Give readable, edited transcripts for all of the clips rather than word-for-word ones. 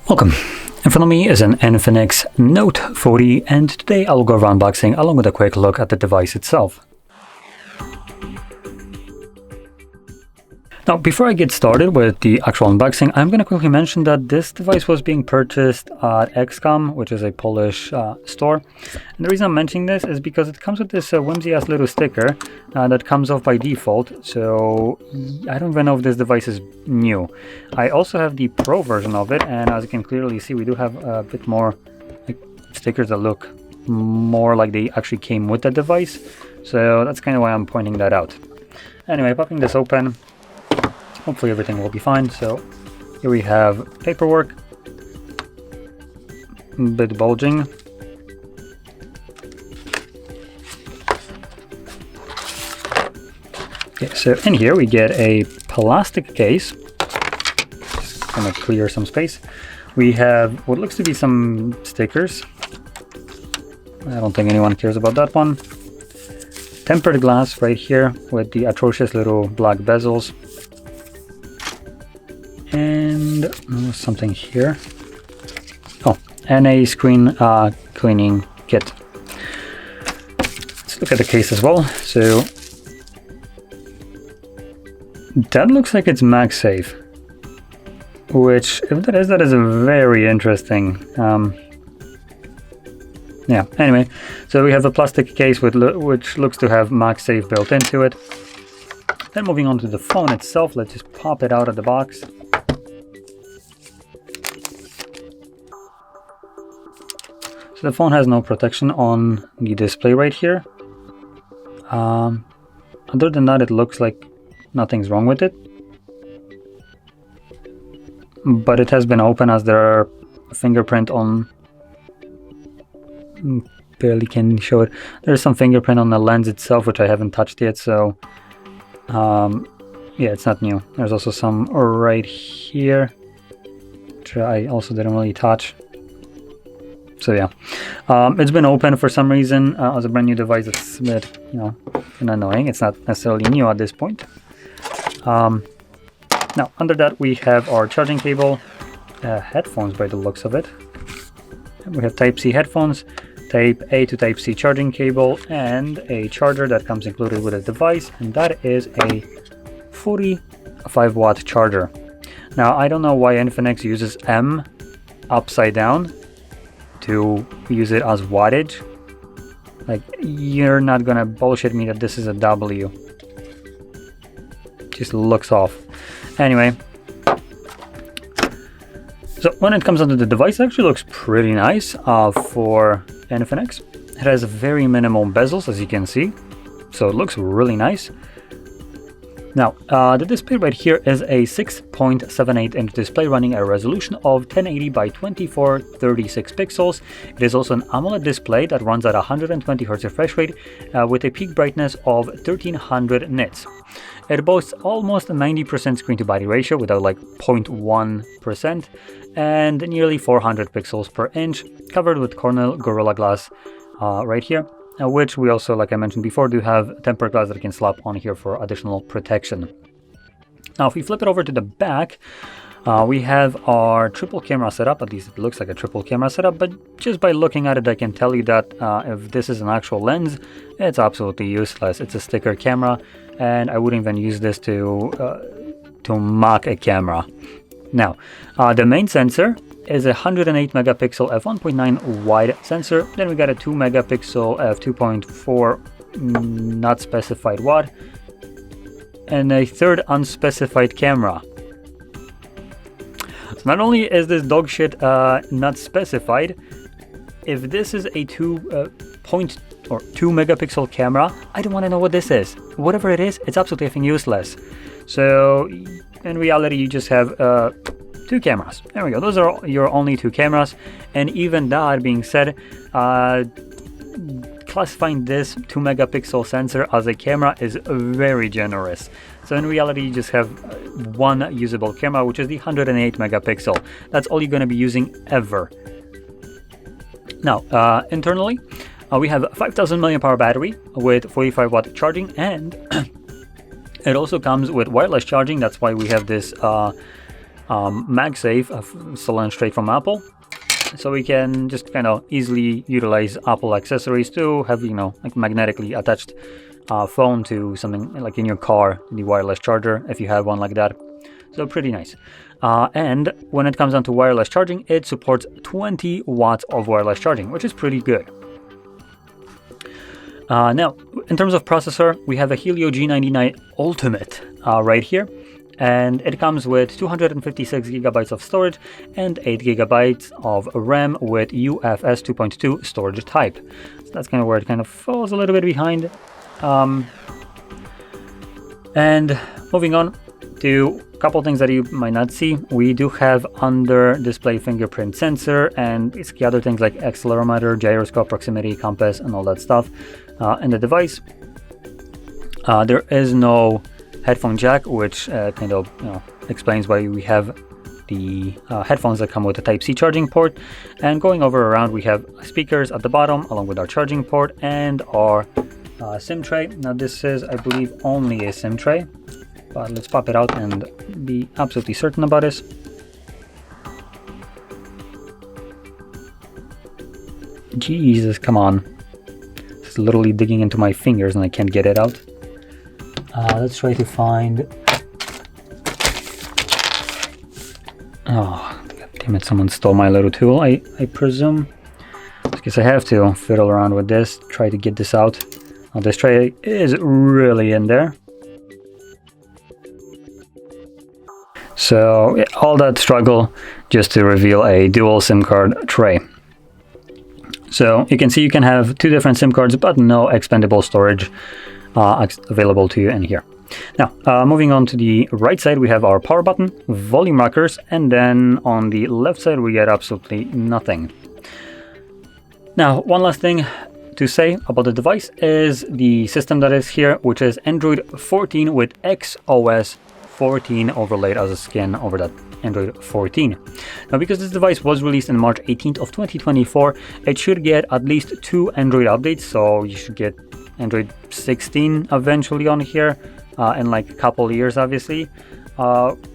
Welcome. In front of me is an INFINIX Note 40, and today I'll go over unboxing along with a quick look at the device itself. Now, before I get started with the actual unboxing, I'm going to quickly mention that this device was being purchased at XCOM, which is a Polish store. And the reason I'm mentioning this is because it comes with this whimsy-ass little sticker that comes off by default. So I don't even know if this device is new. I also have the Pro version of it, and as you can clearly see, we do have a bit more stickers that look more like they actually came with the device. So that's kind of why I'm pointing that out. Anyway, popping this open. Hopefully everything will be fine. So here we have paperwork, a bit bulging. Okay, so in here we get a plastic case. Just gonna clear some space. We have what looks to be some stickers. I don't think anyone cares about that one. Tempered glass right here with the atrocious little black bezels. And something here. Oh, and a screen cleaning kit. Let's look at the case as well. So that looks like it's MagSafe, which, if that is very interesting. Yeah. Anyway, so we have a plastic case which looks to have MagSafe built into it. Then moving on to the phone itself, let's just pop it out of the box. So the phone has no protection on the display right here. Other than that, it looks like nothing's wrong with it. But it has been open as there are a fingerprint on... barely can show it. There's some fingerprint on the lens itself, which I haven't touched yet, so... yeah, it's not new. There's also some right here, which I also didn't really touch. So yeah, it's been open for some reason as a brand new device. It's a bit, annoying. It's not necessarily new at this point. Now, under that we have our charging cable, headphones by the looks of it. We have Type-C headphones, Type A to Type-C charging cable, and a charger that comes included with the device, and that is a 45-watt charger. Now, I don't know why Infinix uses M upside down to use it as wattage. Like, you're not gonna bullshit me that this is a W. Just looks off. Anyway, so when it comes onto the device, it actually looks pretty nice for Infinix. It has very minimal bezels, as you can see, so it looks really nice. Now, the display right here is a 6.78 inch display running at a resolution of 1080 by 2436 pixels. It is also an AMOLED display that runs at 120 Hz refresh rate with a peak brightness of 1300 nits. It boasts almost a 90% screen to body ratio without like 0.1% and nearly 400 pixels per inch, covered with Cornell Gorilla Glass right here. Which we also, like I mentioned before, do have tempered glass that can slap on here for additional protection. Now, if we flip it over to the back, we have our triple camera setup. At least it looks like a triple camera setup, but just by looking at it, I can tell you that if this is an actual lens, it's absolutely useless. It's a sticker camera, and I wouldn't even use this to mock a camera. Now, the main sensor is a 108 megapixel f1.9 wide sensor. Then we got a 2 megapixel f2.4 not specified wide, and a third unspecified camera. So not only is this dog shit not specified, if this is a 2 megapixel camera, I don't want to know what this is. Whatever it is, it's absolutely effing useless. So in reality, you just have 2 cameras. There we go. Those are your only 2 cameras. And even that being said, classifying this 2 megapixel sensor as a camera is very generous. So in reality, you just have one usable camera, which is the 108 megapixel. That's all you're going to be using ever. Now, internally, we have a 5000 mAh battery with 45 watt charging, and it also comes with wireless charging. That's why we have this MagSafe, stolen straight from Apple. So we can just kind of easily utilize Apple accessories to have, like magnetically attached phone to something like in your car, the wireless charger, if you have one like that. So pretty nice. And when it comes down to wireless charging, it supports 20 watts of wireless charging, which is pretty good. Now, in terms of processor, we have a Helio G99 Ultimate right here. And it comes with 256 gigabytes of storage and 8 gigabytes of RAM with UFS 2.2 storage type. So that's kind of where it kind of falls a little bit behind. And moving on to a couple things that you might not see. We do have under display fingerprint sensor and basically other things like accelerometer, gyroscope, proximity, compass, and all that stuff in the device. There is no headphone jack, which kind of explains why we have the headphones that come with a Type-C charging port. And going around, we have speakers at the bottom along with our charging port and our SIM tray. Now this is, I believe, only a SIM tray, but let's pop it out and be absolutely certain about this. Jesus, come on. It's literally digging into my fingers and I can't get it out. Let's try to find... Oh, God damn it, someone stole my little tool, I presume. I guess I have to fiddle around with this, try to get this out. Now this tray is really in there. So all that struggle just to reveal a dual SIM card tray. So you can see you can have 2 different SIM cards, but no expandable storage available to you in here. Now, moving on to the right side, we have our power button, volume rockers, and then on the left side, we get absolutely nothing. Now, one last thing to say about the device is the system that is here, which is Android 14 with XOS 14 overlaid as a skin over that Android 14. Now, because this device was released in March 18th of 2024, it should get at least 2 Android updates, so you should get Android 16 eventually on here in like a couple of years, obviously,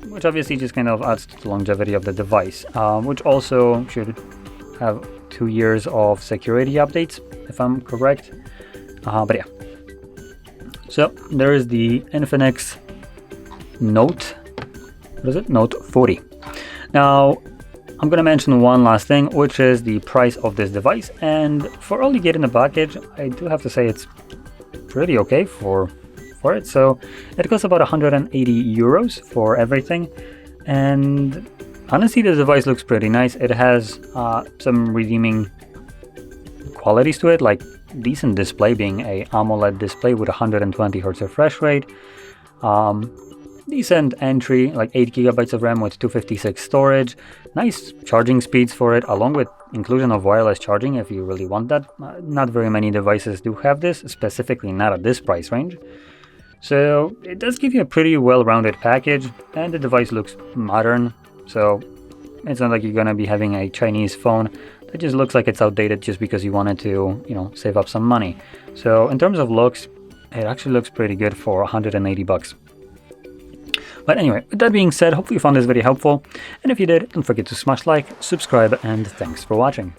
which obviously just kind of adds to the longevity of the device, which also should have 2 years of security updates, if I'm correct. But yeah, so there is the INFINIX Note. What is it? Note 40. Now, I'm going to mention one last thing, which is the price of this device. And for all you get in the package, I do have to say it's pretty okay for it. So it costs about 180 euros for everything. And honestly, the device looks pretty nice. It has some redeeming qualities to it, like decent display, being a AMOLED display with 120 Hz refresh rate. Decent entry, like 8 gigabytes of RAM with 256 storage, nice charging speeds for it, along with inclusion of wireless charging if you really want that. Not very many devices do have this, specifically not at this price range. So it does give you a pretty well-rounded package, and the device looks modern, so it's not like you're gonna be having a Chinese phone that just looks like it's outdated just because you wanted to, save up some money. So in terms of looks, it actually looks pretty good for 180 bucks. But anyway, with that being said, hopefully you found this video helpful, and if you did, don't forget to smash like, subscribe, and thanks for watching.